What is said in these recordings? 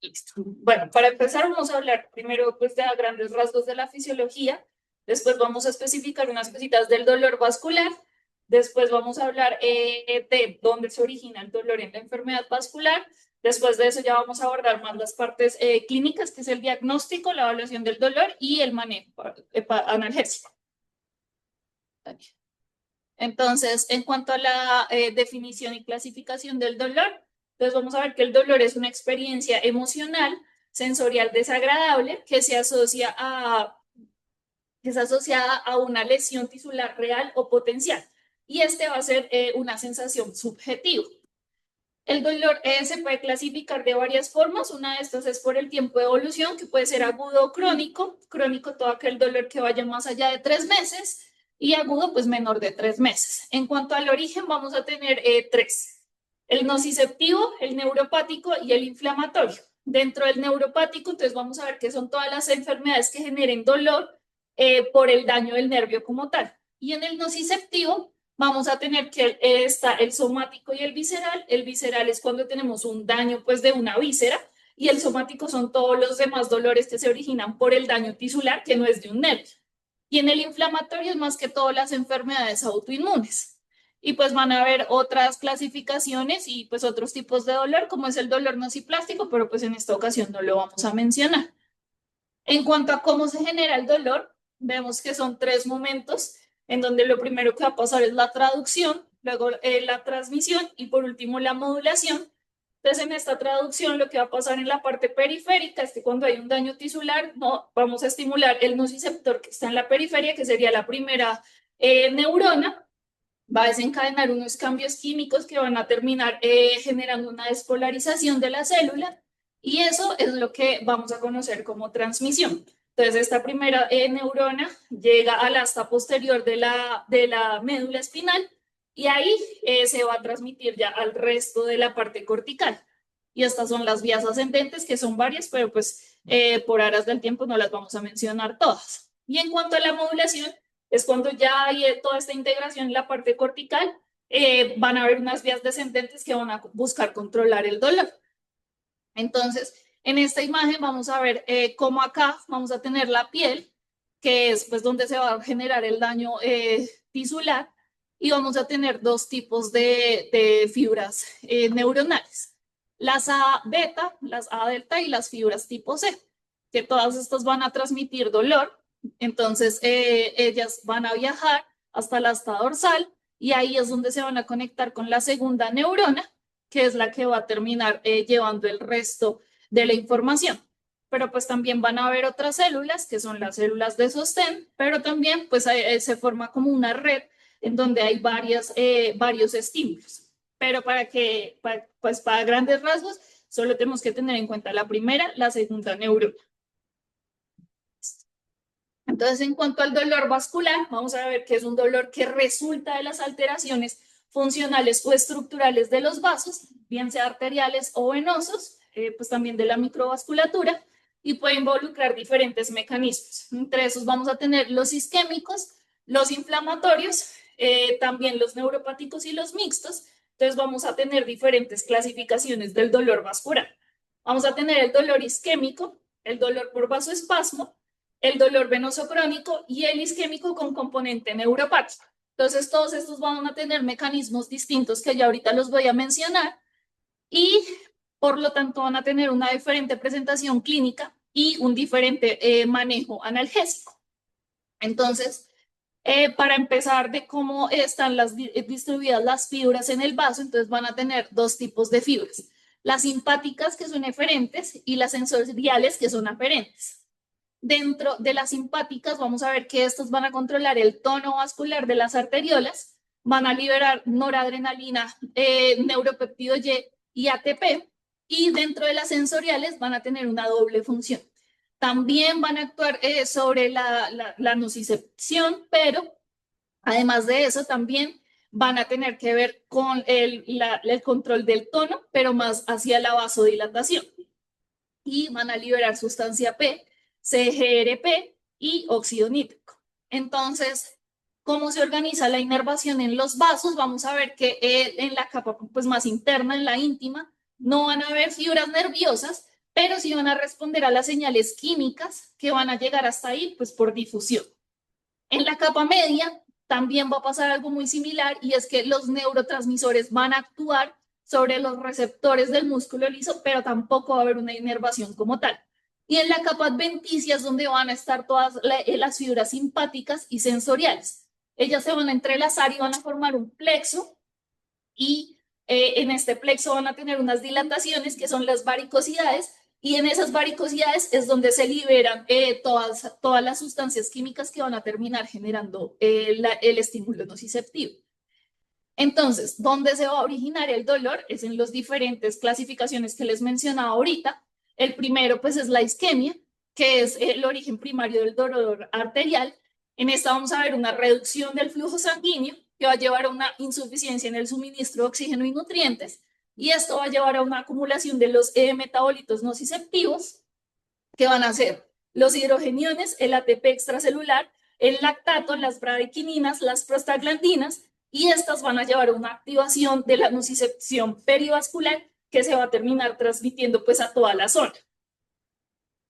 Listo. Bueno, para empezar vamos a hablar primero pues de a grandes rasgos de la fisiología, después vamos a especificar unas cositas del dolor vascular, después vamos a hablar de dónde se origina el dolor en la enfermedad vascular, después de eso ya vamos a abordar más las partes clínicas, que es el diagnóstico, la evaluación del dolor y el manejo analgésico. Entonces, en cuanto a la definición y clasificación del dolor, entonces vamos a ver que el dolor es una experiencia emocional, sensorial desagradable que es asociada a una lesión tisular real o potencial. Y este va a ser una sensación subjetiva. El dolor se puede clasificar de varias formas. Una de estas es por el tiempo de evolución, que puede ser agudo o crónico. Crónico, todo aquel dolor que vaya más allá de 3 meses, y agudo, pues menor de 3 meses. En cuanto al origen, vamos a tener tres: el nociceptivo, el neuropático y el inflamatorio. Dentro del neuropático, entonces vamos a ver que son todas las enfermedades que generen dolor por el daño del nervio como tal. Y en el nociceptivo, vamos a tener que está el somático y el visceral. El visceral es cuando tenemos un daño pues de una víscera, y el somático son todos los demás dolores que se originan por el daño tisular, que no es de un nervio. Y en el inflamatorio es más que todo las enfermedades autoinmunes. Y pues van a haber otras clasificaciones y pues otros tipos de dolor, como es el dolor nociplástico, pero pues en esta ocasión no lo vamos a mencionar. En cuanto a cómo se genera el dolor, vemos que son tres momentos, en donde lo primero que va a pasar es la traducción, luego la transmisión y por último la modulación. Entonces, en esta traducción, lo que va a pasar en la parte periférica es que cuando hay un daño tisular, no, vamos a estimular el nociceptor que está en la periferia, que sería la primera neurona. Va a desencadenar unos cambios químicos que van a terminar generando una despolarización de la célula, y eso es lo que vamos a conocer como transmisión. Entonces, esta primera neurona llega al asta posterior de la médula espinal, y ahí se va a transmitir ya al resto de la parte cortical. Y estas son las vías ascendentes, que son varias, pero pues por aras del tiempo no las vamos a mencionar todas. Y en cuanto a la modulación, es cuando ya hay toda esta integración en la parte cortical, van a haber unas vías descendentes que van a buscar controlar el dolor. Entonces, en esta imagen vamos a ver cómo acá vamos a tener la piel, que es pues donde se va a generar el daño tisular, y vamos a tener dos tipos de fibras neuronales: las A beta, las A delta y las fibras tipo C, que todas estas van a transmitir dolor. Entonces, ellas van a viajar hasta la asta dorsal, y ahí es donde se van a conectar con la segunda neurona, que es la que va a terminar llevando el resto de la información. Pero pues también van a haber otras células, que son las células de sostén, pero también pues se forma como una red en donde hay varios estímulos. Pero pues para grandes rasgos, solo tenemos que tener en cuenta la primera, la segunda neurona. Entonces, en cuanto al dolor vascular, vamos a ver que es un dolor que resulta de las alteraciones funcionales o estructurales de los vasos, bien sea arteriales o venosos, pues también de la microvasculatura, y puede involucrar diferentes mecanismos. Entre esos vamos a tener los isquémicos, los inflamatorios, también los neuropáticos y los mixtos. Entonces vamos a tener diferentes clasificaciones del dolor vascular. Vamos a tener el dolor isquémico, el dolor por vasoespasmo, el dolor venoso crónico y el isquémico con componente neuropático. Entonces, todos estos van a tener mecanismos distintos que ya ahorita los voy a mencionar, y por lo tanto van a tener una diferente presentación clínica y un diferente manejo analgésico. Entonces, para empezar de cómo están distribuidas las fibras en el vaso, entonces van a tener dos tipos de fibras: las simpáticas, que son eferentes, y las sensoriales, que son aferentes. Dentro de las simpáticas vamos a ver que estas van a controlar el tono vascular de las arteriolas, van a liberar noradrenalina, neuropéptido y ATP, y dentro de las sensoriales van a tener una doble función. También van a actuar sobre la nocicepción, pero además de eso también van a tener que ver con el control del tono, pero más hacia la vasodilatación, y van a liberar sustancia P, CGRP y óxido nítrico. Entonces, ¿cómo se organiza la inervación en los vasos? Vamos a ver que en la capa pues, más interna, en la íntima, no van a haber fibras nerviosas, pero sí van a responder a las señales químicas que van a llegar hasta ahí, pues por difusión. En la capa media también va a pasar algo muy similar y es que los neurotransmisores van a actuar sobre los receptores del músculo liso, pero tampoco va a haber una inervación como tal. Y en la capa adventicia es donde van a estar todas las fibras simpáticas y sensoriales. Ellas se van a entrelazar y van a formar un plexo y en este plexo van a tener unas dilataciones que son las varicosidades y en esas varicosidades es donde se liberan todas las sustancias químicas que van a terminar generando el estímulo nociceptivo. Entonces, ¿dónde se va a originar el dolor? Es en las diferentes clasificaciones que les mencionaba ahorita. El primero, pues, es la isquemia, que es el origen primario del dolor arterial. En esta vamos a ver una reducción del flujo sanguíneo que va a llevar a una insuficiencia en el suministro de oxígeno y nutrientes. Y esto va a llevar a una acumulación de los metabolitos nociceptivos, que van a ser los hidrogeniones, el ATP extracelular, el lactato, las bradyquininas, las prostaglandinas, y estas van a llevar a una activación de la nocicepción perivascular que se va a terminar transmitiendo pues a toda la zona.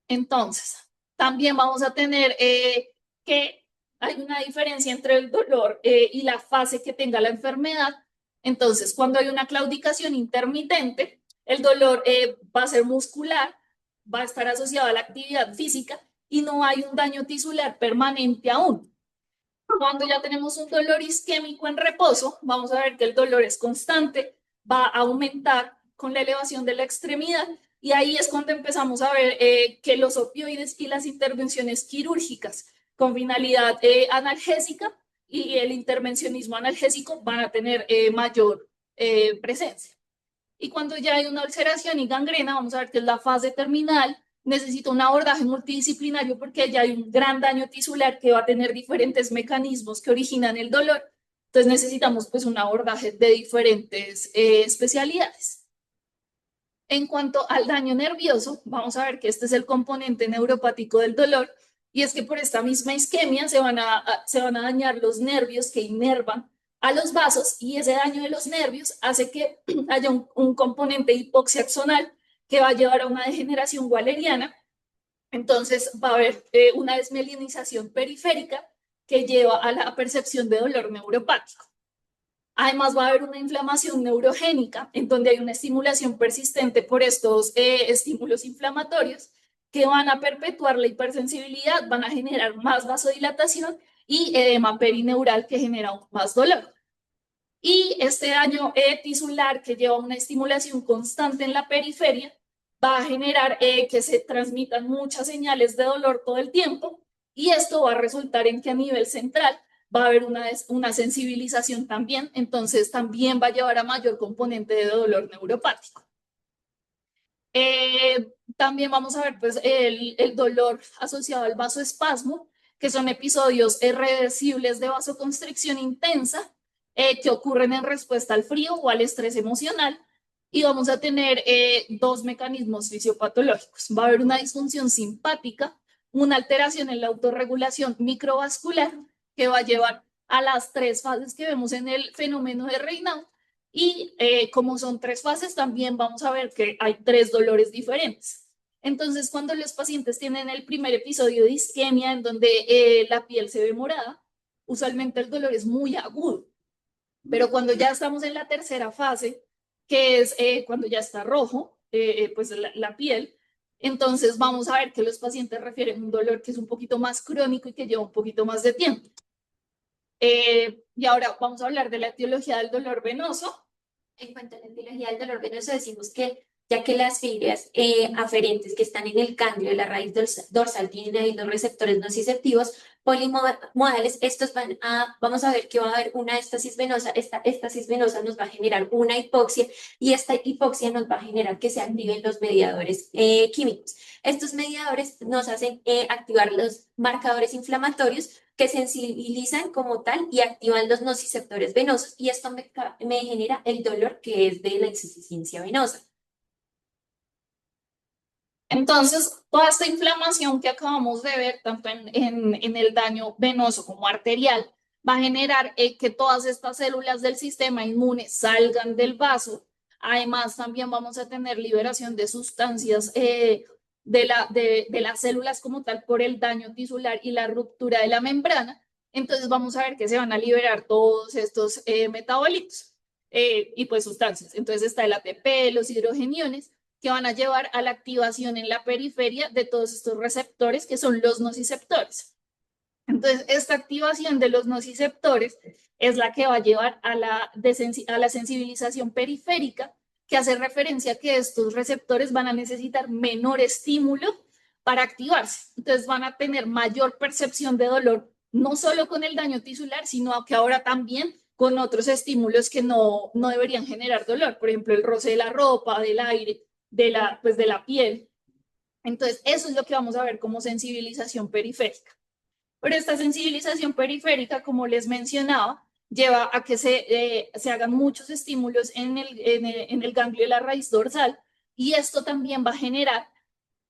Entonces, también vamos a tener que hay una diferencia entre el dolor y la fase que tenga la enfermedad. Entonces, cuando hay una claudicación intermitente, el dolor va a ser muscular, va a estar asociado a la actividad física y no hay un daño tisular permanente aún. Cuando ya tenemos un dolor isquémico en reposo, vamos a ver que el dolor es constante, va a aumentar con la elevación de la extremidad y ahí es cuando empezamos a ver que los opioides y las intervenciones quirúrgicas con finalidad analgésica y el intervencionismo analgésico van a tener mayor presencia. Y cuando ya hay una ulceración y gangrena, vamos a ver que es la fase terminal, necesita un abordaje multidisciplinario porque ya hay un gran daño tisular que va a tener diferentes mecanismos que originan el dolor. Entonces necesitamos pues un abordaje de diferentes especialidades. En cuanto al daño nervioso, vamos a ver que este es el componente neuropático del dolor y es que por esta misma isquemia se van a dañar los nervios que inervan a los vasos y ese daño de los nervios hace que haya un componente de hipoxia axonal que va a llevar a una degeneración waleriana. Entonces va a haber una desmielinización periférica que lleva a la percepción de dolor neuropático. Además, va a haber una inflamación neurogénica en donde hay una estimulación persistente por estos estímulos inflamatorios que van a perpetuar la hipersensibilidad, van a generar más vasodilatación y edema perineural que genera aún más dolor. Y este daño tisular que lleva una estimulación constante en la periferia va a generar que se transmitan muchas señales de dolor todo el tiempo y esto va a resultar en que a nivel central va a haber una sensibilización también, entonces también va a llevar a mayor componente de dolor neuropático. También vamos a ver pues, el dolor asociado al vasoespasmo, que son episodios irreversibles de vasoconstricción intensa que ocurren en respuesta al frío o al estrés emocional. Y vamos a tener dos mecanismos fisiopatológicos. Va a haber una disfunción simpática, una alteración en la autorregulación microvascular que va a llevar a las tres fases que vemos en el fenómeno de Raynaud. Y como son tres fases, también vamos a ver que hay tres dolores diferentes. Entonces, cuando los pacientes tienen el primer episodio de isquemia, en donde la piel se ve morada, usualmente el dolor es muy agudo. Pero cuando ya estamos en la tercera fase, que es cuando ya está rojo, pues la piel, entonces vamos a ver que los pacientes refieren un dolor que es un poquito más crónico y que lleva un poquito más de tiempo. Y ahora vamos a hablar de la etiología del dolor venoso. En cuanto a la etiología del dolor venoso, decimos que ya que las fibras aferentes que están en el cándilo de la raíz dorsal tienen ahí los receptores nociceptivos polimodales, vamos a ver que va a haber una estasis venosa. Esta estasis venosa nos va a generar una hipoxia y esta hipoxia nos va a generar que se activen los mediadores químicos. Estos mediadores nos hacen activar los marcadores inflamatorios que sensibilizan como tal y activan los nociceptores venosos y esto me genera el dolor que es de la insuficiencia venosa. Entonces, toda esta inflamación que acabamos de ver, tanto en el daño venoso como arterial, va a generar que todas estas células del sistema inmune salgan del vaso, Además, también vamos a tener liberación de sustancias de las células como tal por el daño tisular y la ruptura de la membrana. Entonces vamos a ver que se van a liberar todos estos metabolitos y pues sustancias. Entonces está el ATP, los hidrogeniones, que van a llevar a la activación en la periferia de todos estos receptores que son los nociceptores. Entonces, esta activación de los nociceptores es la que va a llevar a la sensibilización periférica, que hace referencia a que estos receptores van a necesitar menor estímulo para activarse. Entonces, van a tener mayor percepción de dolor, no solo con el daño tisular, sino que ahora también con otros estímulos que no deberían generar dolor. Por ejemplo, el roce de la ropa, del aire, pues de la piel. Entonces, eso es lo que vamos a ver como sensibilización periférica. Pero esta sensibilización periférica, como les mencionaba, lleva a que se hagan muchos estímulos en el ganglio de la raíz dorsal, y esto también va a generar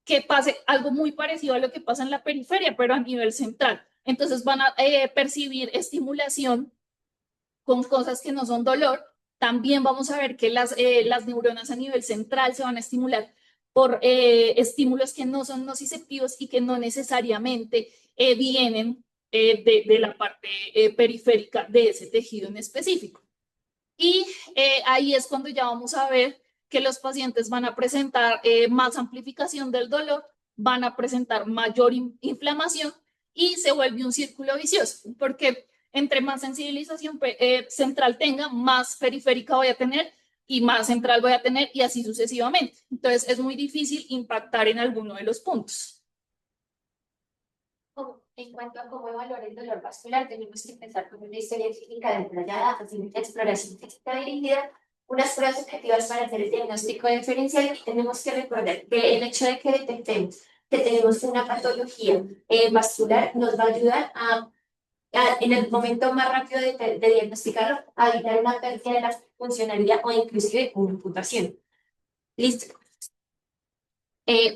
que pase algo muy parecido a lo que pasa en la periferia, pero a nivel central. Entonces van a percibir estimulación con cosas que no son dolor. También vamos a ver que las neuronas a nivel central se van a estimular por estímulos que no son nociceptivos y que no necesariamente vienen de la parte periférica de ese tejido en específico. Y ahí es cuando ya vamos a ver que los pacientes van a presentar más amplificación del dolor, van a presentar mayor inflamación y se vuelve un círculo vicioso, porque entre más sensibilización central tenga, más periférica voy a tener y más central voy a tener y así sucesivamente. Entonces es muy difícil impactar en alguno de los puntos. En cuanto a cómo evaluar el dolor vascular, tenemos que empezar con una historia clínica detallada, hacer exploración física dirigida, unas pruebas objetivas para hacer el diagnóstico diferencial, y tenemos que recordar que el hecho de que detectemos que tenemos una patología vascular nos va a ayudar en el momento más rápido de diagnosticarlo, a evitar una pérdida de la funcionalidad o inclusive una amputación. Listo.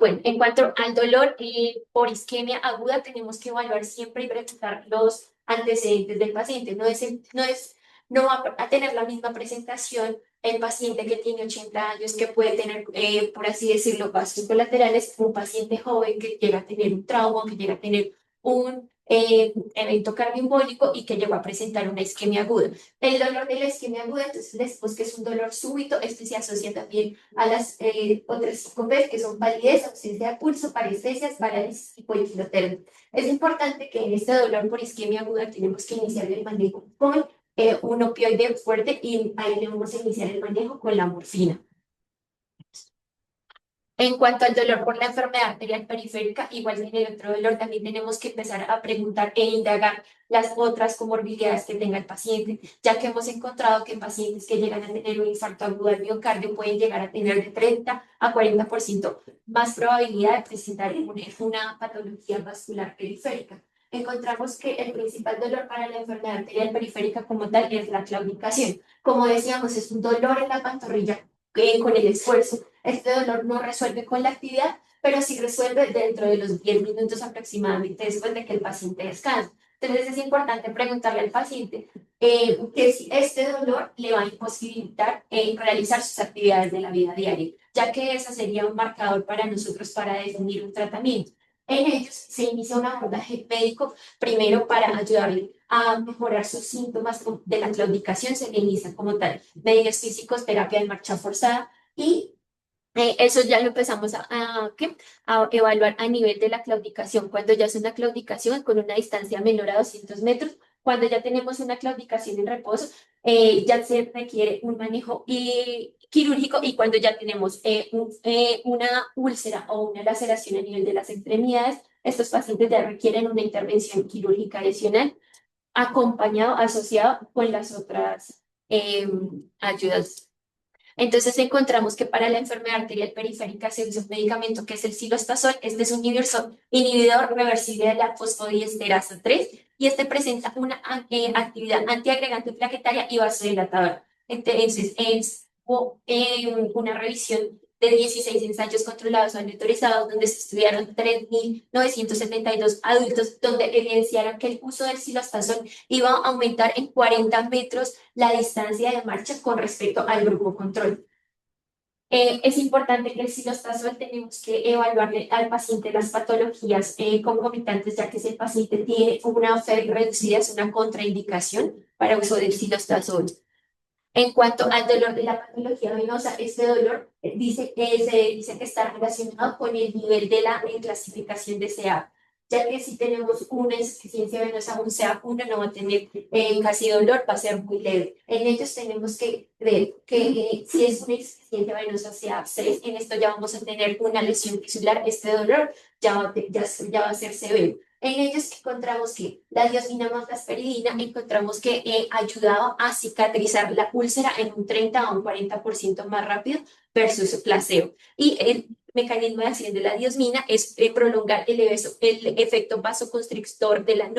Bueno, en cuanto al dolor por isquemia aguda, tenemos que evaluar siempre y preguntar los antecedentes del paciente. No va a tener la misma presentación el paciente que tiene 80 años, que puede tener, por así decirlo, vasos colaterales, un paciente joven que llega a tener un trauma, que llega a tener un evento cardioembólico y que llegó a presentar una isquemia aguda. El dolor de la isquemia aguda, entonces, después que es un dolor súbito, este se asocia también a las otras síncopes, que son palidez, ausencia de pulso, parestesias, parálisis y polifilotermia. Es importante que en este dolor por isquemia aguda tenemos que iniciar el manejo con un opioide fuerte, y ahí debemos iniciar el manejo con la morfina. En cuanto al dolor por la enfermedad arterial periférica, igual que en el otro dolor, también tenemos que empezar a preguntar e indagar las otras comorbilidades que tenga el paciente, ya que hemos encontrado que pacientes que llegan a tener un infarto agudo al miocardio pueden llegar a tener de 30 a 40% más probabilidad de presentar una patología vascular periférica. Encontramos que el principal dolor para la enfermedad arterial periférica como tal es la claudicación. Como decíamos, es un dolor en la pantorrilla con el esfuerzo. Este dolor no resuelve con la actividad, pero sí resuelve dentro de los 10 minutos aproximadamente después de que el paciente descansa. Entonces es importante preguntarle al paciente que si este dolor le va a imposibilitar realizar sus actividades de la vida diaria, ya que ese sería un marcador para nosotros para definir un tratamiento. En ellos se inicia un abordaje médico primero para ayudarle a mejorar sus síntomas de la claudicación. Se le inicia como tal medios físicos, terapia de marcha forzada, y eso ya lo empezamos a evaluar a nivel de la claudicación, cuando ya es una claudicación con una distancia menor a 200 metros. Cuando ya tenemos una claudicación en reposo, ya se requiere un manejo quirúrgico, y cuando ya tenemos una úlcera o una laceración a nivel de las extremidades, estos pacientes ya requieren una intervención quirúrgica adicional, acompañado, asociado con las otras ayudas. Entonces encontramos que para la enfermedad arterial periférica se usa un medicamento que es el cilostazol. Este es un inhibidor reversible de la fosfodiesterasa 3, y este presenta una actividad antiagregante plaquetaria y vasodilatadora. Entonces es una revisión de 16 ensayos controlados o monitorizados, donde se estudiaron 3.972 adultos, donde evidenciaron que el uso del cilostazol iba a aumentar en 40 metros la distancia de marcha con respecto al grupo control. Es importante que el cilostazo tenemos que evaluarle al paciente las patologías concomitantes, ya que si el paciente tiene una fe reducida, es una contraindicación para uso del cilostazo. En cuanto al dolor de la patología venosa, este dolor se dice que está relacionado con el nivel de la clasificación de CA, ya que si tenemos una insuficiencia venosa, un CA1 no va a tener casi dolor, va a ser muy leve. En ellos tenemos que ver que si es una insuficiencia venosa CA6, en esto ya vamos a tener una lesión tisular, este dolor ya va a ser severo. En ellos encontramos que la diosmina más asperidina encontramos que ayudaba a cicatrizar la úlcera en un 30 a un 40% más rápido versus placebo. Y el mecanismo de acción de la diosmina es prolongar el efecto vasoconstrictor de la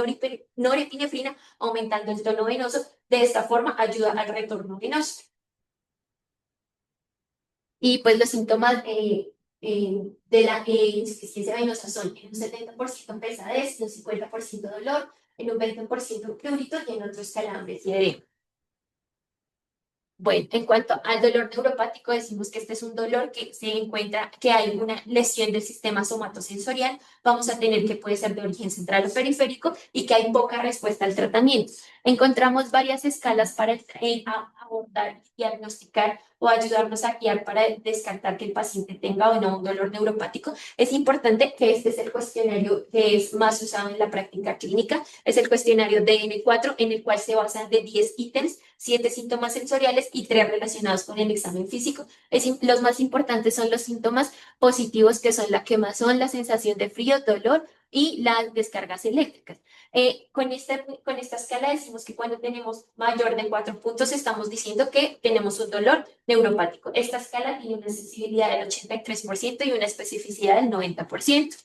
norepinefrina, aumentando el tono venoso. De esta forma ayuda al retorno venoso. Y pues los síntomas de la insuficiencia venosa son en un 70% pesadez, en un 50% dolor, en un 20% prurito y en otros calambres y edema. Bueno, en cuanto al dolor neuropático, decimos que este es un dolor que se encuentra que hay una lesión del sistema somatosensorial. Vamos a tener que puede ser de origen central o periférico y que hay poca respuesta al tratamiento. Encontramos varias escalas para abordar, diagnosticar o ayudarnos a guiar para descartar que el paciente tenga o no un dolor neuropático. Es importante que este es el cuestionario que es más usado en la práctica clínica. Es el cuestionario DN4, en el cual se basa de 10 ítems, 7 síntomas sensoriales y 3 relacionados con el examen físico. Los más importantes son los síntomas positivos, que son la quemazón, la sensación de frío, dolor y las descargas eléctricas. Con esta escala decimos que cuando tenemos mayor de 4 puntos estamos diciendo que tenemos un dolor neuropático. Esta escala tiene una sensibilidad del 83% y una especificidad del 90%.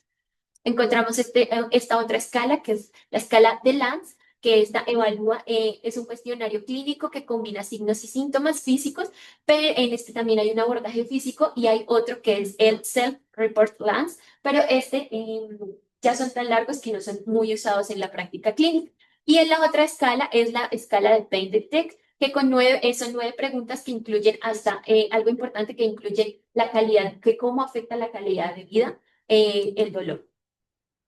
Encontramos esta otra escala, que es la escala de Lanz, que esta evalúa, es un cuestionario clínico que combina signos y síntomas físicos, pero en este también hay un abordaje físico y hay otro que es el Self-Report Lanz, pero ya son tan largos que no son muy usados en la práctica clínica. Y en la otra escala es la escala de Pain Detect, que son 9 preguntas que incluyen hasta algo importante que incluye la calidad, que cómo afecta la calidad de vida el dolor.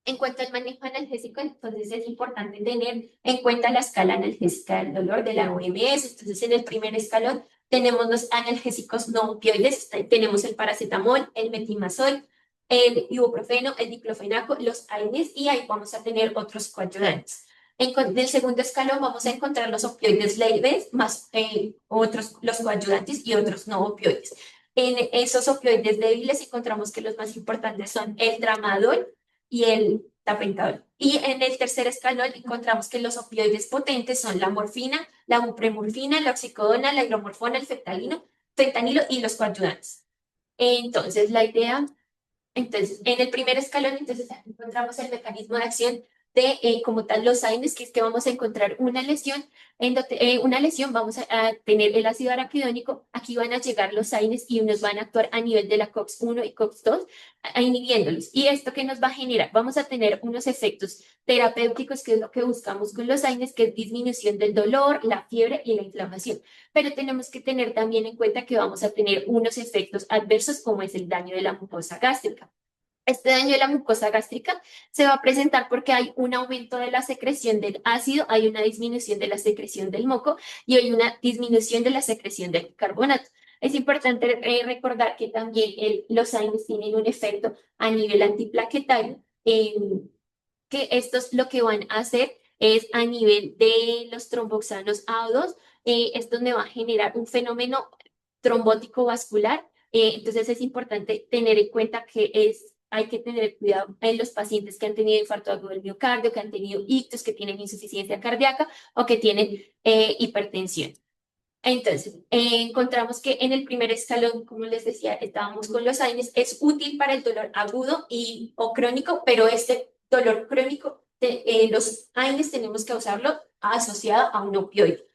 En cuanto al manejo analgésico, entonces es importante tener en cuenta la escala analgésica del dolor de la OMS. Entonces, en el primer escalón tenemos los analgésicos no opioides, tenemos el paracetamol, el metimazol, el ibuprofeno, el diclofenaco, los AINES y ahí vamos a tener otros coadyuvantes. En el segundo escalón vamos a encontrar los opioides leves más otros, los coadyuvantes y otros no opioides. En esos opioides débiles encontramos que los más importantes son el tramadol y el tapentadol. Y en el tercer escalón encontramos que los opioides potentes son la morfina, la bupremorfina, la oxicodona, la hidromorfona, el fentanilo y los coadyuvantes. Entonces, entonces, en el primer escalón, entonces encontramos el mecanismo de acción de, como tal, los AINES, que es que vamos a encontrar una lesión, vamos a tener el ácido araquidónico, aquí van a llegar los AINES y unos van a actuar a nivel de la COX-1 y COX-2, inhibiéndolos. ¿Y esto qué nos va a generar? Vamos a tener unos efectos terapéuticos, que es lo que buscamos con los AINES, que es disminución del dolor, la fiebre y la inflamación. Pero tenemos que tener también en cuenta que vamos a tener unos efectos adversos, como es el daño de la mucosa gástrica. Este daño de la mucosa gástrica se va a presentar porque hay un aumento de la secreción del ácido, hay una disminución de la secreción del moco y hay una disminución de la secreción del carbonato. Es importante recordar que también los AINES tienen un efecto a nivel antiplaquetario, que estos lo que van a hacer es a nivel de los tromboxanos A2, esto me va a generar un fenómeno trombótico vascular. Entonces es importante tener en cuenta que hay que tener cuidado en los pacientes que han tenido infarto agudo del miocardio, que han tenido ictus, que tienen insuficiencia cardíaca o que tienen hipertensión. Entonces, encontramos que en el primer escalón, como les decía, estábamos con los AINES, es útil para el dolor agudo o crónico, pero este dolor crónico, los AINES tenemos que usarlo asociado a un opioide.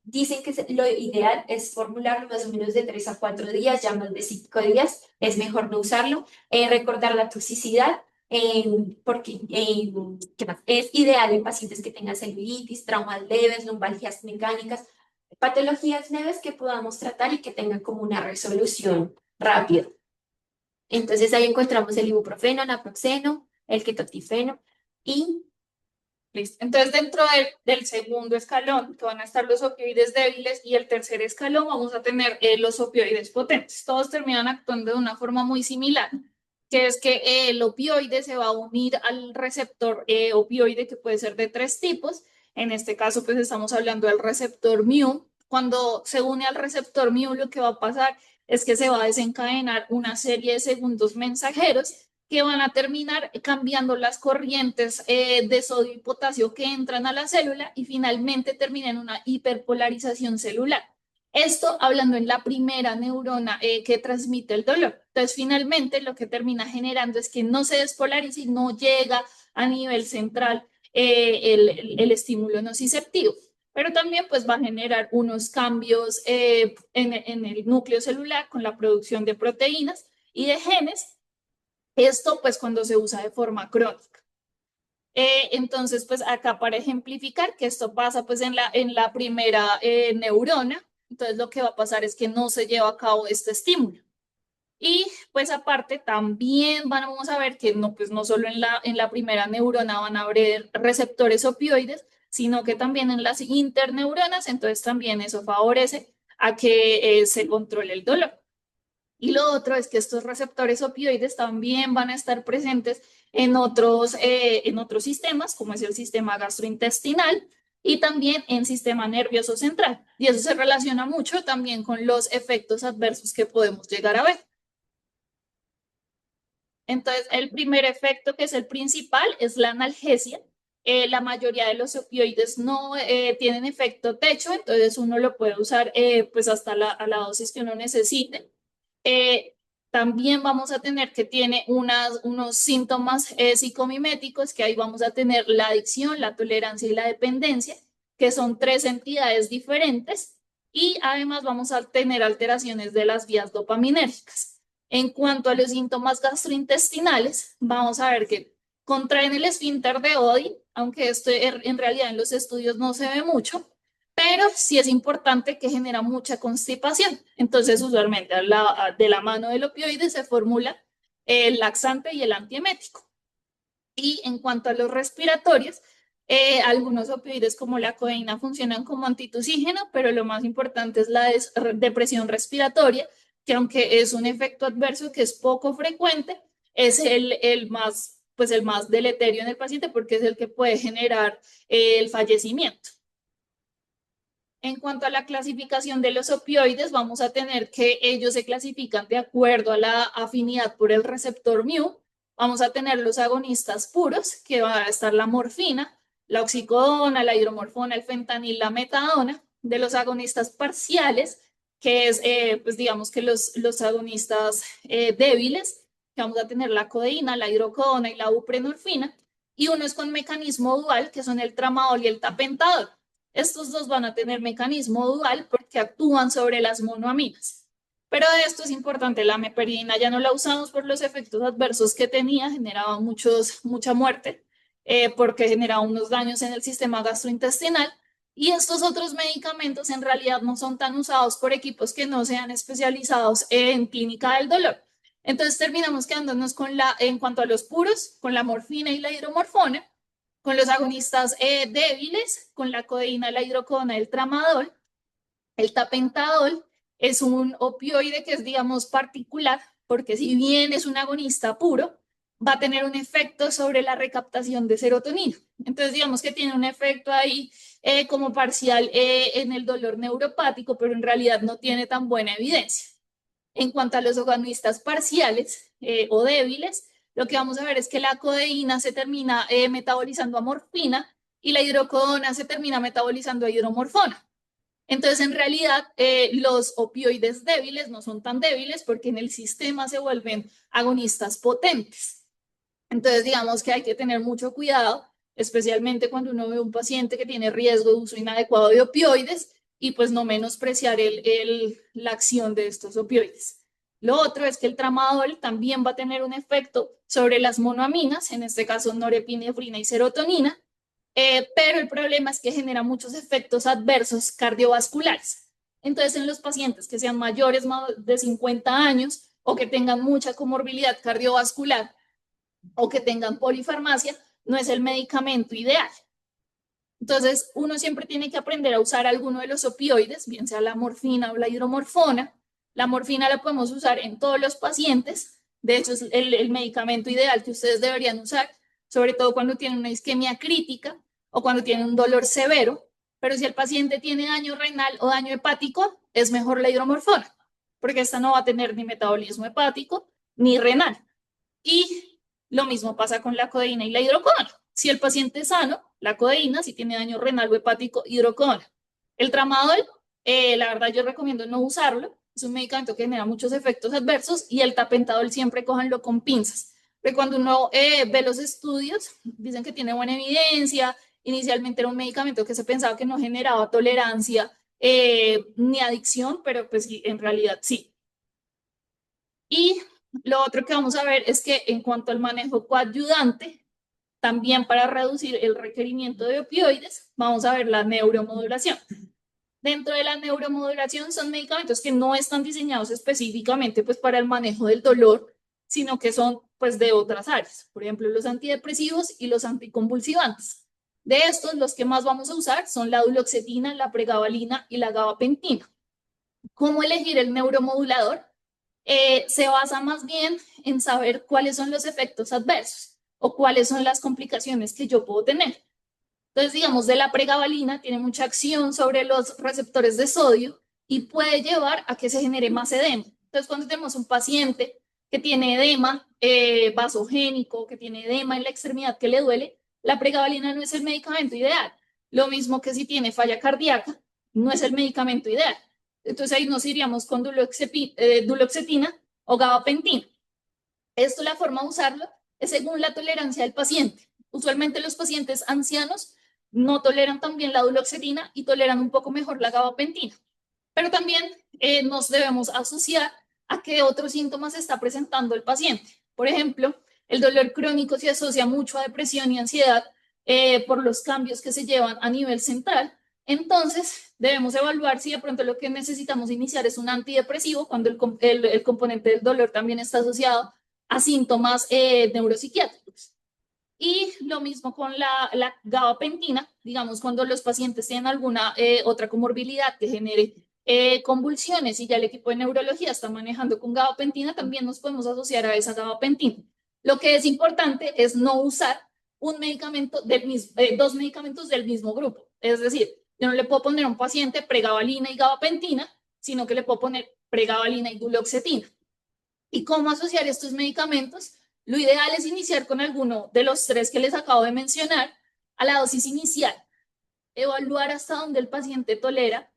Dicen que lo ideal es formularlo más o menos de 3 a 4 días, ya más de 5 días es mejor no usarlo. Recordar la toxicidad, porque ¿qué más? Es ideal en pacientes que tengan celulitis, traumas leves, lumbalgias mecánicas, patologías leves que podamos tratar y que tengan como una resolución rápido. Entonces ahí encontramos el ibuprofeno, naproxeno, el ketotifeno y Listo. Entonces, dentro del segundo escalón, que van a estar los opioides débiles, y el tercer escalón vamos a tener los opioides potentes. Todos terminan actuando de una forma muy similar, que es que el opioide se va a unir al receptor opioide, que puede ser de tres tipos. En este caso, pues estamos hablando del receptor mu. Cuando se une al receptor mu, lo que va a pasar es que se va a desencadenar una serie de segundos mensajeros que van a terminar cambiando las corrientes de sodio y potasio que entran a la célula y finalmente termina en una hiperpolarización celular. Esto hablando en la primera neurona que transmite el dolor. Entonces, finalmente lo que termina generando es que no se despolariza y no llega a nivel central el estímulo nociceptivo. Pero también pues va a generar unos cambios en el núcleo celular con la producción de proteínas y de genes. Esto pues cuando se usa de forma crónica. Entonces pues acá para ejemplificar que esto pasa pues en la primera neurona, entonces lo que va a pasar es que no se lleva a cabo este estímulo. Y pues aparte también vamos a ver que no, pues no solo en la primera neurona van a haber receptores opioides, sino que también en las interneuronas, entonces también eso favorece a que se controle el dolor. Y lo otro es que estos receptores opioides también van a estar presentes en otros sistemas, como es el sistema gastrointestinal y también en sistema nervioso central. Y eso se relaciona mucho también con los efectos adversos que podemos llegar a ver. Entonces, el primer efecto, que es el principal, es la analgesia. La mayoría de los opioides no tienen efecto techo, entonces uno lo puede usar pues hasta a la dosis que uno necesite. Eh, También vamos a tener que tiene unos síntomas psicomiméticos, que ahí vamos a tener la adicción, la tolerancia y la dependencia, que son tres entidades diferentes, y además vamos a tener alteraciones de las vías dopaminérgicas. En cuanto a los síntomas gastrointestinales, vamos a ver que contraen el esfínter de Oddi, aunque esto en realidad en los estudios no se ve mucho, pero sí es importante que genera mucha constipación. Entonces, usualmente de la mano del opioide se formula el laxante y el antiemético. Y en cuanto a los respiratorios, algunos opioides como la codeína funcionan como antitusígeno, pero lo más importante es la depresión respiratoria, que aunque es un efecto adverso que es poco frecuente, es pues el más deleterio en el paciente porque es el que puede generar el fallecimiento. En cuanto a la clasificación de los opioides, vamos a tener que ellos se clasifican de acuerdo a la afinidad por el receptor mu. Vamos a tener los agonistas puros, que va a estar la morfina, la oxicodona, la hidromorfona, el fentanil, la metadona. De los agonistas parciales, que es, pues digamos que los agonistas débiles, que vamos a tener la codeína, la hidrocodona y la buprenorfina. Y unos con mecanismo dual, que son el tramadol y el tapentadol. Estos dos van a tener mecanismo dual porque actúan sobre las monoaminas. Pero de esto es importante, la meperidina ya no la usamos por los efectos adversos que tenía, generaba mucha muerte porque generaba unos daños en el sistema gastrointestinal. Y estos otros medicamentos en realidad no son tan usados por equipos que no sean especializados en clínica del dolor. Entonces terminamos quedándonos en cuanto a los puros, con la morfina y la hidromorfona, con los agonistas débiles, con la codeína, la hidrocodona, el tramadol. El tapentadol es un opioide que es, digamos, particular, porque si bien es un agonista puro, va a tener un efecto sobre la recaptación de serotonina. Entonces, digamos que tiene un efecto ahí como parcial en el dolor neuropático, pero en realidad no tiene tan buena evidencia. En cuanto a los agonistas parciales o débiles, lo que vamos a ver es que la codeína se termina metabolizando a morfina y la hidrocodona se termina metabolizando a hidromorfona. Entonces, en realidad, los opioides débiles no son tan débiles porque en el sistema se vuelven agonistas potentes. Entonces, digamos que hay que tener mucho cuidado, especialmente cuando uno ve un paciente que tiene riesgo de uso inadecuado de opioides y pues no menospreciar la acción de estos opioides. Lo otro es que el tramadol también va a tener un efecto sobre las monoaminas, en este caso norepinefrina y serotonina, pero el problema es que genera muchos efectos adversos cardiovasculares. Entonces, en los pacientes que sean mayores de 50 años o que tengan mucha comorbilidad cardiovascular o que tengan polifarmacia, no es el medicamento ideal. Entonces, uno siempre tiene que aprender a usar alguno de los opioides, bien sea la morfina o la hidromorfona. La morfina la podemos usar en todos los pacientes. De hecho, es el medicamento ideal que ustedes deberían usar, sobre todo cuando tienen una isquemia crítica o cuando tienen un dolor severo. Pero si el paciente tiene daño renal o daño hepático, es mejor la hidromorfona, porque esta no va a tener ni metabolismo hepático ni renal. Y lo mismo pasa con la codeína y la hidrocodona. Si el paciente es sano, la codeína, si tiene daño renal o hepático, hidrocodona. El tramadol, la verdad yo recomiendo no usarlo. Es un medicamento que genera muchos efectos adversos y el tapentadol siempre cójanlo con pinzas. Porque cuando uno ve los estudios, dicen que tiene buena evidencia. Inicialmente era un medicamento que se pensaba que no generaba tolerancia ni adicción, pero pues en realidad sí. Y lo otro que vamos a ver es que en cuanto al manejo coadyuvante, también para reducir el requerimiento de opioides, vamos a ver la neuromodulación. Dentro de la neuromodulación son medicamentos que no están diseñados específicamente pues para el manejo del dolor, sino que son pues de otras áreas. Por ejemplo, los antidepresivos y los anticonvulsivantes. De estos, los que más vamos a usar son la duloxetina, la pregabalina y la gabapentina. ¿Cómo elegir el neuromodulador? Se basa más bien en saber cuáles son los efectos adversos o cuáles son las complicaciones que yo puedo tener. Entonces, digamos, de la pregabalina tiene mucha acción sobre los receptores de sodio y puede llevar a que se genere más edema. Entonces, cuando tenemos un paciente que tiene edema vasogénico, que tiene edema en la extremidad que le duele, la pregabalina no es el medicamento ideal. Lo mismo que si tiene falla cardíaca, no es el medicamento ideal. Entonces ahí nos iríamos con duloxetina o gabapentina. Esto, la forma de usarlo es según la tolerancia del paciente. Usualmente los pacientes ancianos no toleran tan bien la duloxetina y toleran un poco mejor la gabapentina. Pero también nos debemos asociar a qué otros síntomas está presentando el paciente. Por ejemplo, el dolor crónico se asocia mucho a depresión y ansiedad por los cambios que se llevan a nivel central. Entonces, debemos evaluar si de pronto lo que necesitamos iniciar es un antidepresivo, cuando el componente del dolor también está asociado a síntomas neuropsiquiátricos. Y lo mismo con la gabapentina, digamos, cuando los pacientes tienen alguna otra comorbilidad que genere convulsiones y ya el equipo de neurología está manejando con gabapentina, también nos podemos asociar a esa gabapentina. Lo que es importante es no usar un medicamento dos medicamentos del mismo grupo. Es decir, yo no le puedo poner a un paciente pregabalina y gabapentina, sino que le puedo poner pregabalina y duloxetina. ¿Y cómo asociar estos medicamentos? Lo ideal es iniciar con alguno de los tres que les acabo de mencionar a la dosis inicial, evaluar hasta dónde el paciente tolera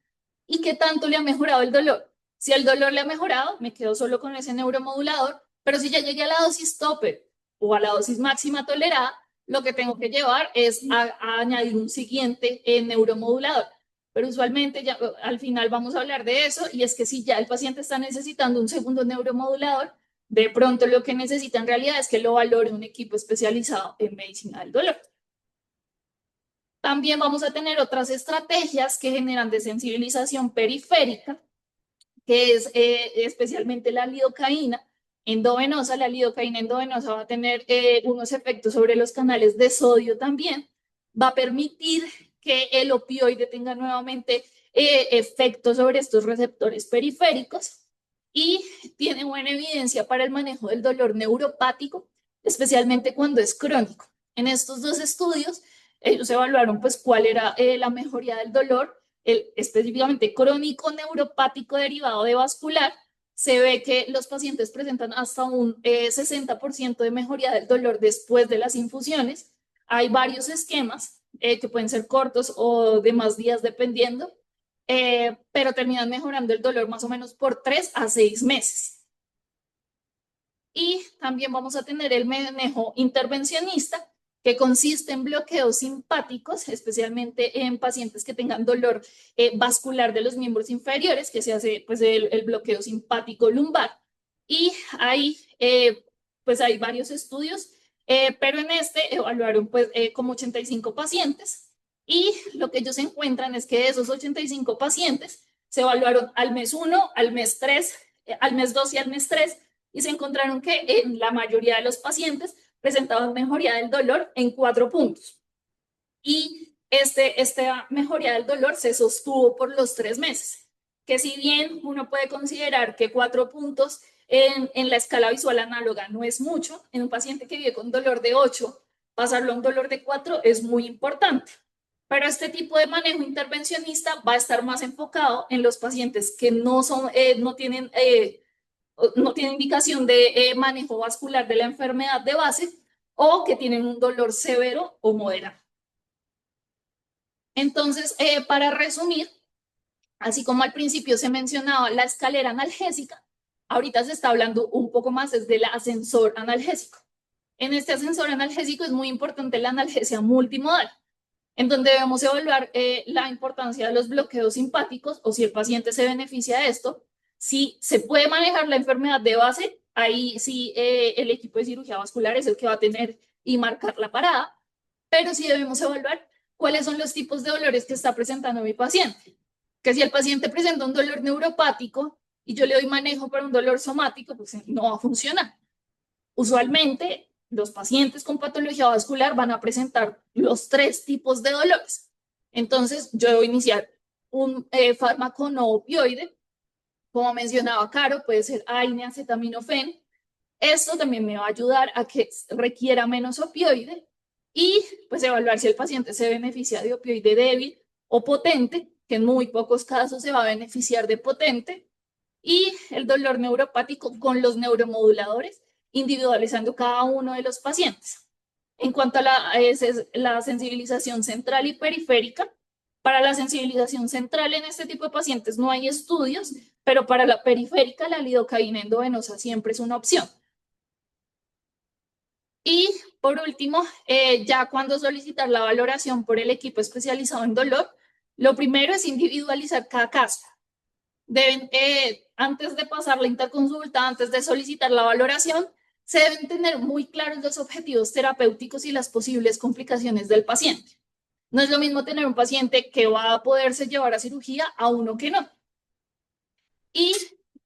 y qué tanto le ha mejorado el dolor. Si el dolor le ha mejorado, me quedo solo con ese neuromodulador, pero si ya llegué a la dosis tope o a la dosis máxima tolerada, lo que tengo que llevar es a añadir un siguiente neuromodulador. Pero usualmente ya al final vamos a hablar de eso, y es que si ya el paciente está necesitando un segundo neuromodulador, de pronto lo que necesita en realidad es que lo valore un equipo especializado en medicina del dolor. También vamos a tener otras estrategias que generan desensibilización periférica, que es especialmente la lidocaína endovenosa. La lidocaína endovenosa va a tener unos efectos sobre los canales de sodio también. Va a permitir que el opioide tenga nuevamente efectos sobre estos receptores periféricos y tiene buena evidencia para el manejo del dolor neuropático, especialmente cuando es crónico. En estos dos estudios, ellos evaluaron pues cuál era la mejoría del dolor, específicamente crónico neuropático derivado de vascular. Se ve que los pacientes presentan hasta un 60% de mejoría del dolor después de las infusiones. Hay varios esquemas que pueden ser cortos o de más días dependiendo, pero terminan mejorando el dolor más o menos por 3 a 6 meses. Y también vamos a tener el manejo intervencionista, que consiste en bloqueos simpáticos, especialmente en pacientes que tengan dolor vascular de los miembros inferiores, que se hace pues el bloqueo simpático lumbar. Y ahí pues hay varios estudios, pero en este evaluaron pues como 85 pacientes, y lo que ellos encuentran es que de esos 85 pacientes se evaluaron al mes 1, al mes 3, al mes 2 y al mes 3, y se encontraron que en la mayoría de los pacientes presentaban mejoría del dolor en 4 puntos. Y esta mejoría del dolor se sostuvo por los 3 meses, que si bien uno puede considerar que 4 puntos en la escala visual análoga no es mucho, en un paciente que vive con dolor de 8, pasarlo a un dolor de 4 es muy importante. Pero este tipo de manejo intervencionista va a estar más enfocado en los pacientes que no tienen indicación de manejo vascular de la enfermedad de base o que tienen un dolor severo o moderado. Entonces, para resumir, así como al principio se mencionaba la escalera analgésica, ahorita se está hablando un poco más desde el ascensor analgésico. En este ascensor analgésico es muy importante la analgesia multimodal, en donde debemos evaluar la importancia de los bloqueos simpáticos o si el paciente se beneficia de esto. Si se puede manejar la enfermedad de base, ahí sí el equipo de cirugía vascular es el que va a tener y marcar la parada, pero sí debemos evaluar cuáles son los tipos de dolores que está presentando mi paciente. Que si el paciente presenta un dolor neuropático y yo le doy manejo para un dolor somático, pues no va a funcionar. Usualmente, los pacientes con patología vascular van a presentar los 3 tipos de dolores. Entonces, yo debo iniciar un fármaco no opioide, como mencionaba Caro, puede ser AINE, acetaminofén. Esto también me va a ayudar a que requiera menos opioide y pues evaluar si el paciente se beneficia de opioide débil o potente, que en muy pocos casos se va a beneficiar de potente, y el dolor neuropático con los neuromoduladores, individualizando cada uno de los pacientes. En cuanto a la sensibilización central y periférica, para la sensibilización central en este tipo de pacientes no hay estudios, pero para la periférica la lidocaína endovenosa siempre es una opción. Y por último, ya cuando solicitar la valoración por el equipo especializado en dolor, lo primero es individualizar cada caso. Deben, antes de pasar la interconsulta, antes de solicitar la valoración, se deben tener muy claros los objetivos terapéuticos y las posibles complicaciones del paciente. No es lo mismo tener un paciente que va a poderse llevar a cirugía a uno que no. Y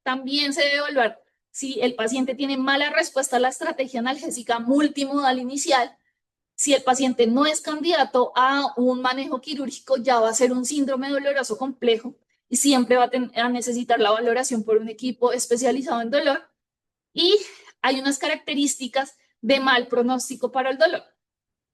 también se debe evaluar si el paciente tiene mala respuesta a la estrategia analgésica multimodal inicial. Si el paciente no es candidato a un manejo quirúrgico, ya va a ser un síndrome doloroso complejo y siempre va a necesitar la valoración por un equipo especializado en dolor. Y hay unas características de mal pronóstico para el dolor,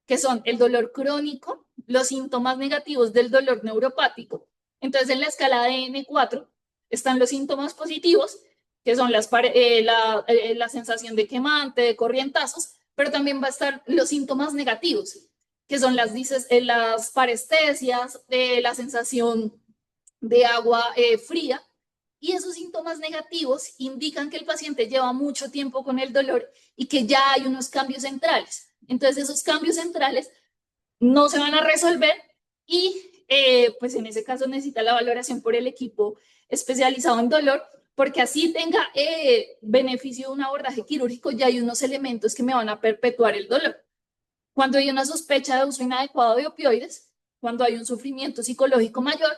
que son el dolor crónico, los síntomas negativos del dolor neuropático. Entonces, en la escala de N4 están los síntomas positivos, que son la sensación de quemante, de corrientazos, pero también va a estar los síntomas negativos, que son las parestesias, la sensación de agua fría, y esos síntomas negativos indican que el paciente lleva mucho tiempo con el dolor y que ya hay unos cambios centrales. Entonces, esos cambios centrales no se van a resolver y pues en ese caso necesita la valoración por el equipo especializado en dolor, porque así tenga beneficio de un abordaje quirúrgico, ya hay unos elementos que me van a perpetuar el dolor. Cuando hay una sospecha de uso inadecuado de opioides, cuando hay un sufrimiento psicológico mayor,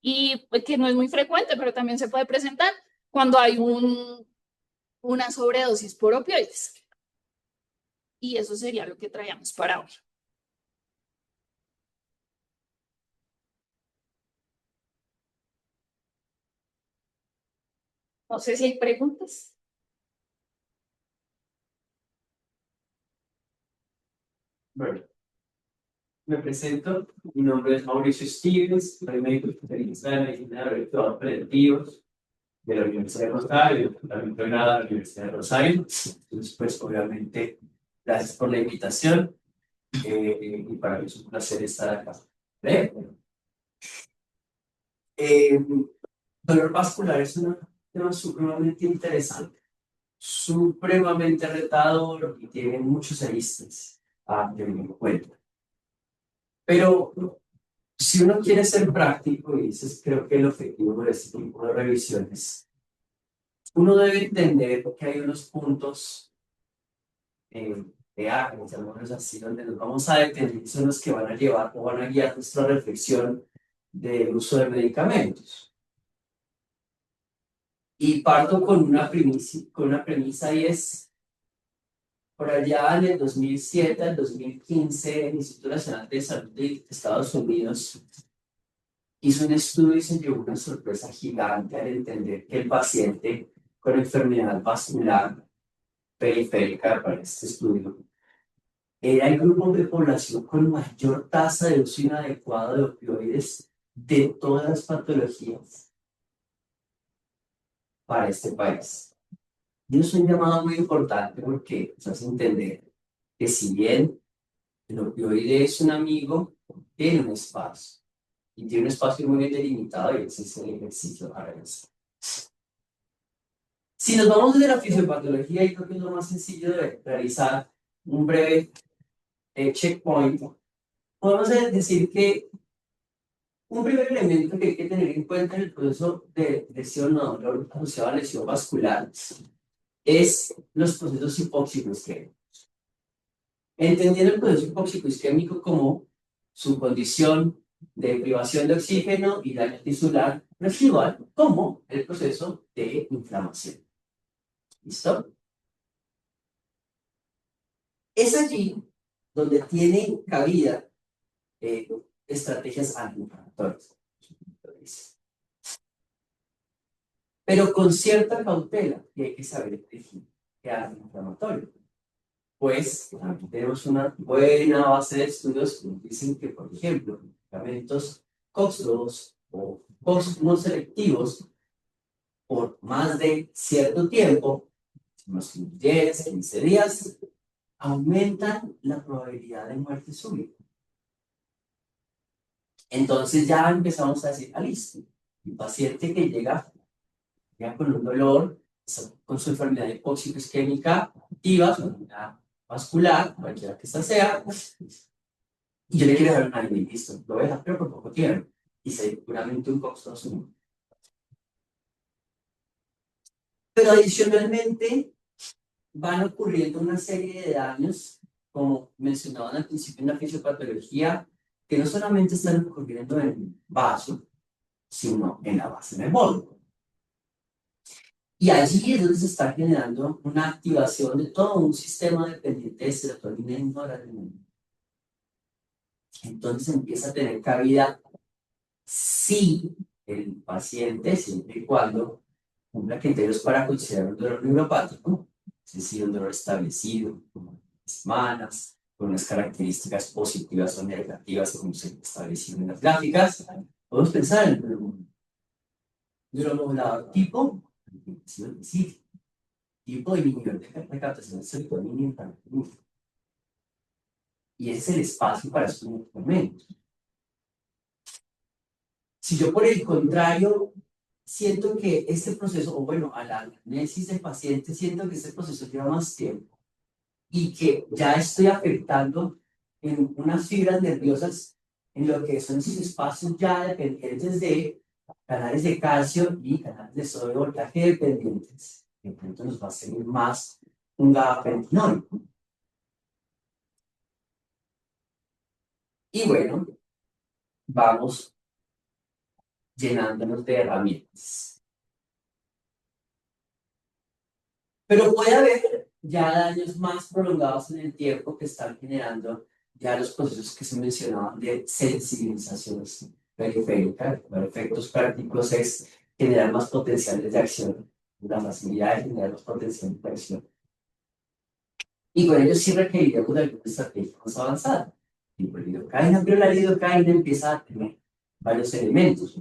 y que no es muy frecuente, pero también se puede presentar cuando hay una sobredosis por opioides. Y eso sería lo que traíamos para hoy. No sé si hay preguntas. Bueno, me presento. Mi nombre es Mauricio Stevens, soy médico especialista en medicina de resultados preventivos de la Universidad de Rosario, también grado de la Universidad de Rosario. Entonces, pues, obviamente, gracias por la invitación y para mí es un placer estar acá. Dolor vascular es un tema supremamente interesante, supremamente retador y tiene muchos aristas a tener en cuenta. Pero si uno quiere ser práctico, y ese es creo que el objetivo de este tipo de revisiones, uno debe entender que hay unos puntos de acne, llamémoslos así, donde nos vamos a detener, son los que van a llevar o van a guiar nuestra reflexión del uso de medicamentos. Y parto con una premisa y es, por allá en el 2007 al 2015, el Instituto Nacional de Salud de Estados Unidos hizo un estudio y se llevó una sorpresa gigante al entender que el paciente con enfermedad vascular periférica, para este estudio, era el grupo de población con mayor tasa de uso inadecuado de opioides de todas las patologías para este país. Y es un llamado muy importante porque nos hace entender que si bien el opioide es un amigo, tiene un espacio. Y tiene un espacio muy bien delimitado y ese es el ejercicio para eso. Si nos vamos desde la fisiopatología, y creo que es lo más sencillo de realizar un breve checkpoint, podemos decir que un primer elemento que hay que tener en cuenta en el proceso de lesión o dolor asociado a lesión vascular es los procesos hipóxico-isquémicos. Entendiendo el proceso hipóxico-isquémico como su condición de privación de oxígeno y daño tisular residual, como el proceso de inflamación. ¿Listo? Es allí donde tienen cabida estrategias antiinflamatorias. Pero con cierta cautela, y hay que saber elegir qué antiinflamatorio. Pues aquí tenemos una buena base de estudios que nos dicen que, por ejemplo, medicamentos COX-2 o COX-1 selectivos por más de cierto tiempo, unos 10, 15 días, aumentan la probabilidad de muerte súbita. Entonces ya empezamos a decir, listo, el paciente que llega con un dolor, con su enfermedad hipóxico-isquémica activa, su enfermedad vascular, cualquiera que esta sea, y yo le quiero dejar un alivio, listo, lo voy a dejar, pero por poco tiempo, y seguramente un costo. Pero adicionalmente van ocurriendo una serie de daños, como mencionaban al principio en la fisiopatología, que no solamente están ocurriendo en el vaso, sino en la base del bolo. Y allí es donde se está generando una activación de todo un sistema dependiente de serotonina y noradrenalina. Entonces empieza a tener cabida si el paciente, siempre y cuando cumpla criterios para considerar un dolor neuropático, es decir, un dolor establecido, como semanas, con unas características positivas o negativas, como se establecieron en las gráficas, podemos pensar en un neuromodulador tipo, tipo inhibidor de recaptación de serotonina y inflamación. Y ese es el espacio para estos medicamentos. Si yo, por el contrario, siento que este proceso, o bueno, a la análisis del paciente, siento que este proceso lleva más tiempo y que ya estoy afectando en unas fibras nerviosas en lo que son esos espacios ya dependientes de canales de calcio y canales de sobrevoltaje dependientes. Entonces nos va a seguir más un gabapentinol. Y bueno, vamos llenándonos de herramientas. Pero puede haber ya daños más prolongados en el tiempo que están generando ya los procesos que se mencionaban de sensibilización periférica. Los efectos prácticos es generar más potenciales de acción, la facilidad de generar los potenciales de acción. Y con ello sí requeriríamos de alguna estrategia más avanzada. Tipo lidocaína, pero la lidocaína empieza a tener varios elementos,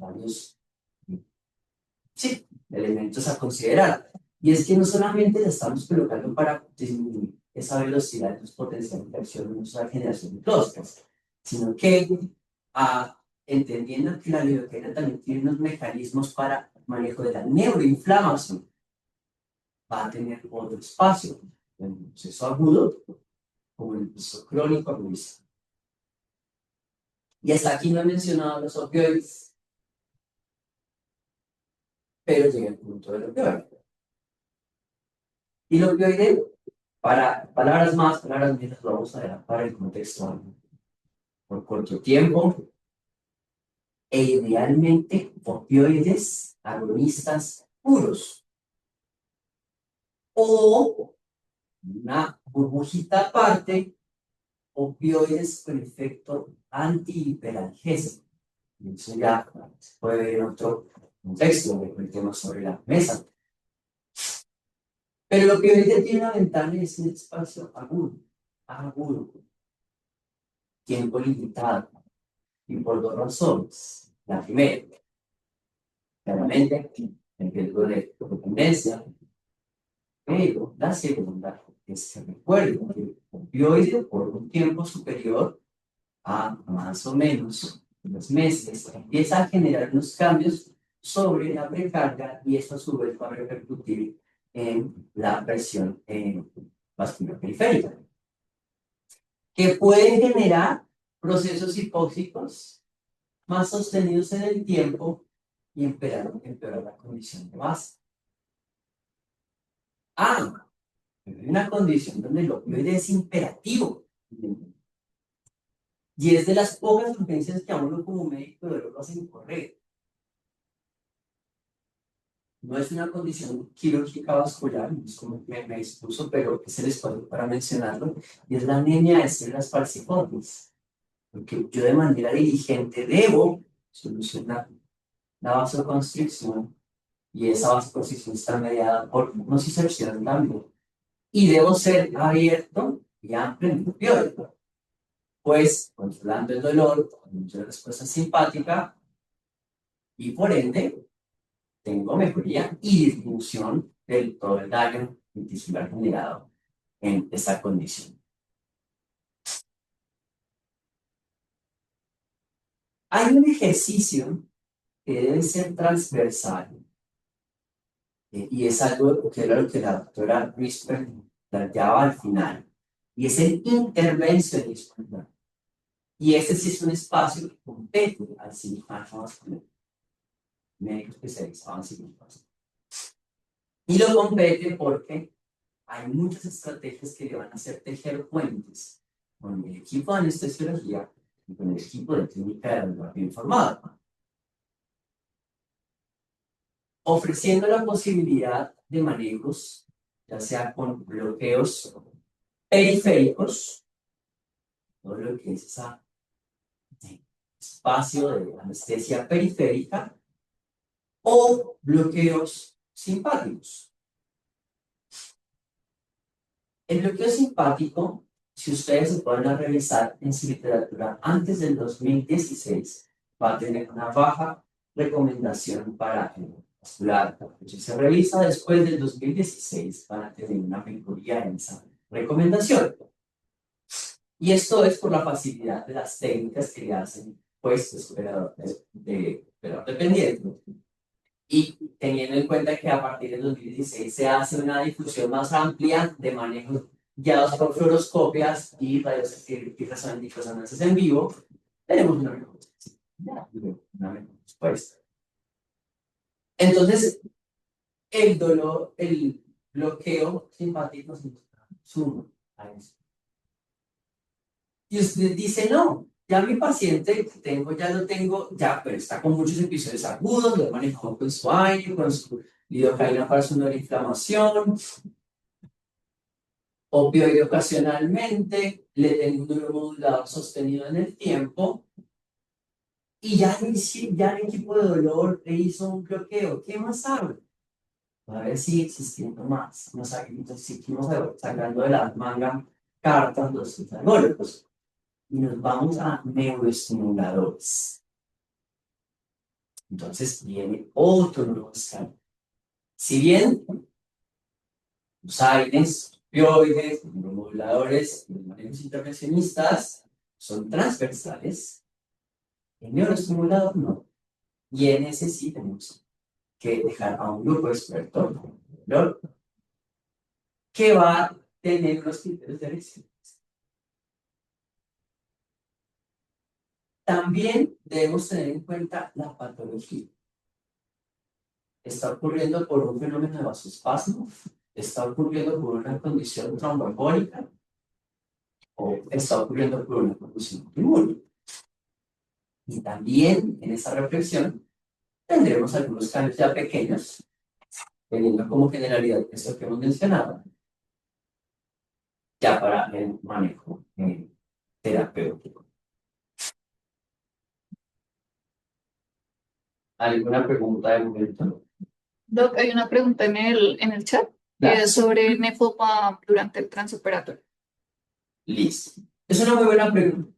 elementos a considerar. Y es que no solamente la estamos colocando para disminuir esa velocidad de los potenciales de acción en nuestra generación de clústeres, sino que entendiendo que la lidocaína también tiene unos mecanismos para manejo de la neuroinflamación, va a tener otro espacio en el proceso agudo como en el proceso crónico agudo. Y hasta aquí no he mencionado los opioides, pero llega el punto del opioide. Y el opioide, para palabras más, palabras menos, lo vamos a dejar para el contexto por corto tiempo. E idealmente opioides agonistas puros. o una burbujita aparte, opioides con efecto antihiperalgésico. Y eso ya se puede ver en otro contexto, de el tema sobre la mesa. Pero el opioide tiene una ventana y es un espacio agudo, tiempo limitado, y por dos razones. La primera, claramente, el riesgo de dependencia, pero la segunda es que recuerden que el opioide por un tiempo superior a más o menos 2 meses empieza a generar unos cambios sobre la precarga y eso a su vez va a repercutir en la presión vascular periférica, que pueden generar procesos hipóxicos más sostenidos en el tiempo y empeorar la condición de base. Hay una condición donde el opioide es imperativo y es de las pocas urgencias que a uno como médico de lo hacen correr. No es una condición quirúrgica vascular, no es como que me expuso, pero es el espacio para mencionarlo, y es la anemia de células falciformes. Porque yo de manera diligente debo solucionar la vasoconstricción, y esa vasoconstricción está mediada por nocicepción también. Y debo ser abierto y amplio en el opioide, pues controlando el dolor, con mucha respuesta simpática, y por ende tengo mejoría y disminución del todo el daño tisular generado en esta condición. Hay un ejercicio que debe ser transversal y es algo que era lo que la doctora Risper planteaba al final, y es el intervencionismo. Y este sí es un espacio que compete al cirujano vascular, médico especializado en cirugía. Y lo compete porque hay muchas estrategias que le van a hacer tejer puentes con el equipo de anestesiología y con el equipo de clínica de radiografía informada, ofreciendo la posibilidad de manejos, ya sea con bloqueos periféricos, todo lo que es ese espacio de anestesia periférica, o bloqueos simpáticos. El bloqueo simpático, si ustedes se pueden a revisar en su literatura antes del 2016, va a tener una baja recomendación para el vascular. Si se revisa después del 2016, van a tener una mejoría en esa recomendación. Y esto es por la facilidad de las técnicas que le hacen, pues, de operador dependiente. Y teniendo en cuenta que a partir del 2016 se hace una difusión más amplia de manejos guiados por fluoroscopias y resonancias en vivo, tenemos una mejor respuesta. Entonces, el dolor, el bloqueo simpático se suma a eso. Y usted dice, no, ya mi paciente ya lo tengo, pero está con muchos episodios agudos, lo manejo con su aire, con su lidocaína para su inflamación, opioide ocasionalmente, le tengo un neuromodulador sostenido en el tiempo, y ya el equipo de dolor le hizo un bloqueo. ¿Qué más hago? A ver si existiendo más. Seguimos sacando de la manga cartas los antagonómicos. Y nos vamos a neuroestimuladores. Entonces viene otro nuevo escalón. Si bien los AINES, opioides, neuromoduladores y los manejos intervencionistas son transversales, el neuroestimulador no. Y en ese sí tenemos que dejar a un grupo experto, ¿no?, que va a tener unos criterios de elección. También debemos tener en cuenta la patología. Está ocurriendo por un fenómeno de vasoespasmo, está ocurriendo por una condición tromboembólica, o está ocurriendo por una condición autoinmune. Y también en esa reflexión tendremos algunos cambios ya pequeños teniendo como generalidad esto que hemos mencionado, ya para el manejo terapéutico. ¿Alguna pregunta de momento? Doc, hay una pregunta en el chat que es sobre nefopam durante el transoperatorio. Listo. Es una muy buena pregunta.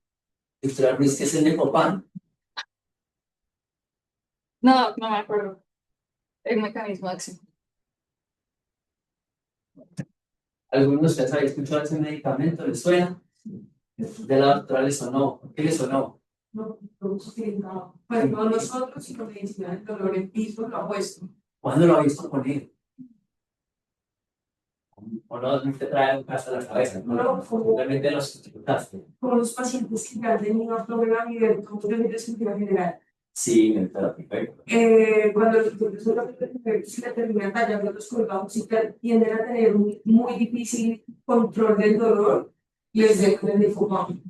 Doctora Ruiz, ¿qué es el Nefopam? No, no me acuerdo. El mecanismo de acción. ¿Alguno de ustedes había escuchado ese medicamento? ¿Les suena? ¿De la doctora le sonó? ¿Qué le sonó? No, no, pues no nosotros, sino medicina del dolor en piso lo ha puesto. ¿Cuándo lo ha visto poner? ¿O no te trae un caso a la cabeza? No, simplemente los escuchaste. Con los pacientes que ya han tenido problema a nivel de sentido general. Sí, perfecto. Cuando los pacientes se le terminan tallando los colgados y tienden a tener un muy difícil control del dolor, les dejan el Nefopam.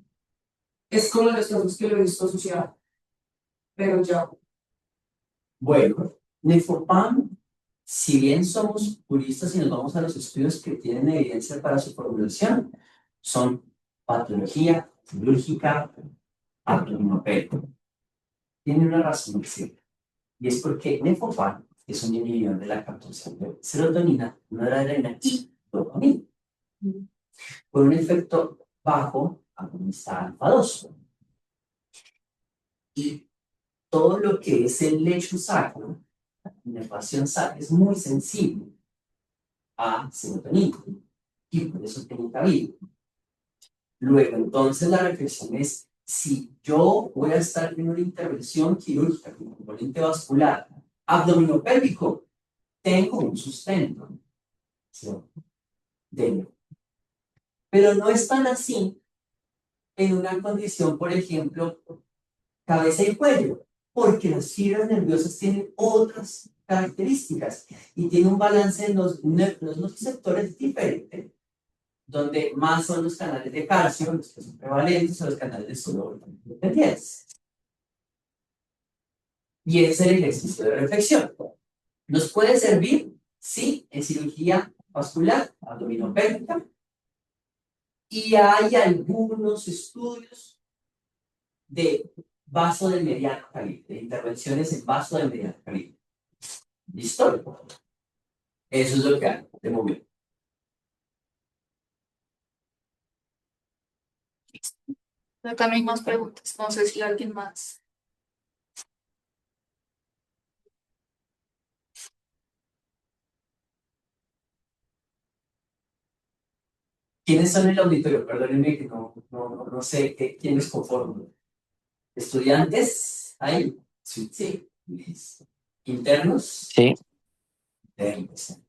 Es como los casos que lo he visto asociado. Pero ya. Bueno, Nefopam, si bien somos puristas y nos vamos a los estudios que tienen evidencia para su formulación, son patología quirúrgica abdominopélvica. Tiene una razón de ser, y es porque Nefopam es un inhibidor de la captación de serotonina, noradrenalina y dopamina, con un efecto bajo agonista alfa-2. Y todo lo que es el lecho sacro, la inervación sacra, es muy sensible a serotonina, y por eso tiene cabida. Luego, entonces, la reflexión es, si yo voy a estar en una intervención quirúrgica con componente vascular abdominopélvico, tengo un sustento, ¿sí? Pero no es tan así en una condición, por ejemplo, cabeza y cuello, porque las fibras nerviosas tienen otras características y tiene un balance en los nociceptores diferente, donde más son los canales de calcio, los que son prevalentes, o los canales de sodio dependientes. Y ese es el ejercicio de reflexión. ¿Nos puede servir? Sí, en cirugía vascular, abdominopélvica, y hay algunos estudios de vaso de mediano calibre, de intervenciones en vaso de mediano calibre. ¿Listo? Eso es lo que hay de momento. También más preguntas. No sé si alguien más. ¿Quiénes son el auditorio? Perdónenme que no sé quiénes conforman. ¿Estudiantes? ¿Hay? Sí. Sí. Listo. ¿Internos? Sí. Internos.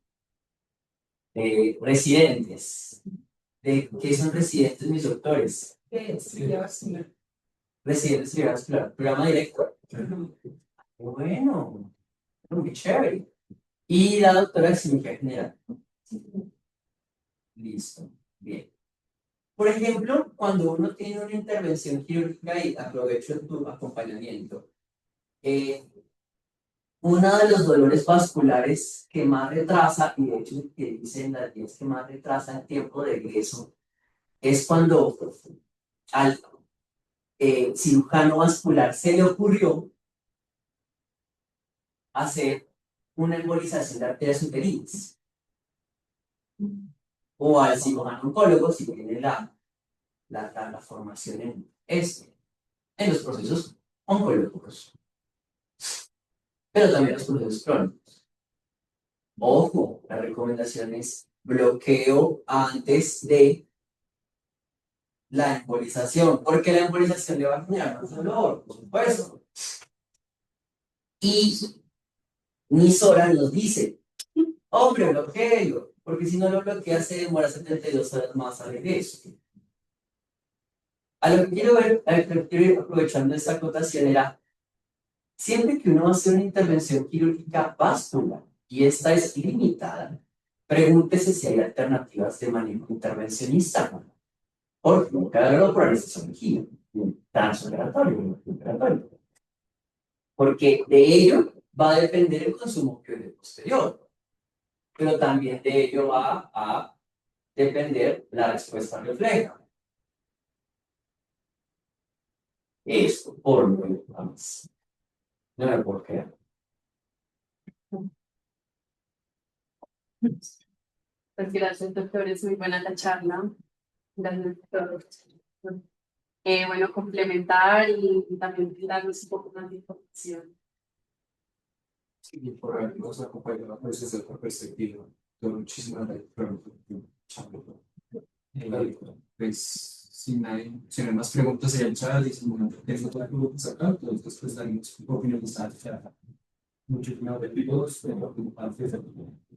Residentes. ¿Qué son residentes, mis doctores? Residentes de vascular. Programa directo. Bueno, muy chévere. Y la doctora de cirugía general. Listo. Bien. Por ejemplo, cuando uno tiene una intervención quirúrgica y aprovecho tu acompañamiento, uno de los dolores vasculares que más retrasa, y de hecho que dicen las 10 que más retrasa el tiempo de egreso, es cuando al cirujano vascular se le ocurrió hacer una embolización de arterias uterinas, o al cirujano oncólogo si tiene la formación en los procesos oncológicos, pero también los procesos crónicos. Ojo, la recomendación es bloqueo antes de la embolización, porque la embolización le va a generar más dolor, por supuesto. Y Nisora nos dice, hombre, bloqueo, porque si no lo bloquea se demora 72 horas más al regreso. A lo que quiero ver, quiero ir aprovechando esta acotación era, siempre que uno va a hacer una intervención quirúrgica vascular, y esta es limitada, pregúntese si hay alternativas de manejo intervencionista. Por ejemplo, cada por anestesiología, transoperatorio, porque de ello va a depender el consumo que posterior. pero también de ello va a depender la respuesta refleja. Esto, por lo menos. No me por qué. Pues gracias, doctor, es muy buena la charla. Gracias, doctor. Bueno, complementar y también darnos un poco más de información. Sí, por habernos acompañado desde otra perspectiva. Muchísimas gracias por pues, si no hay más preguntas en el chat y si no tengo otras preguntas acá, entonces pues daremos un poco finalizar. Muchísimas gracias a todos.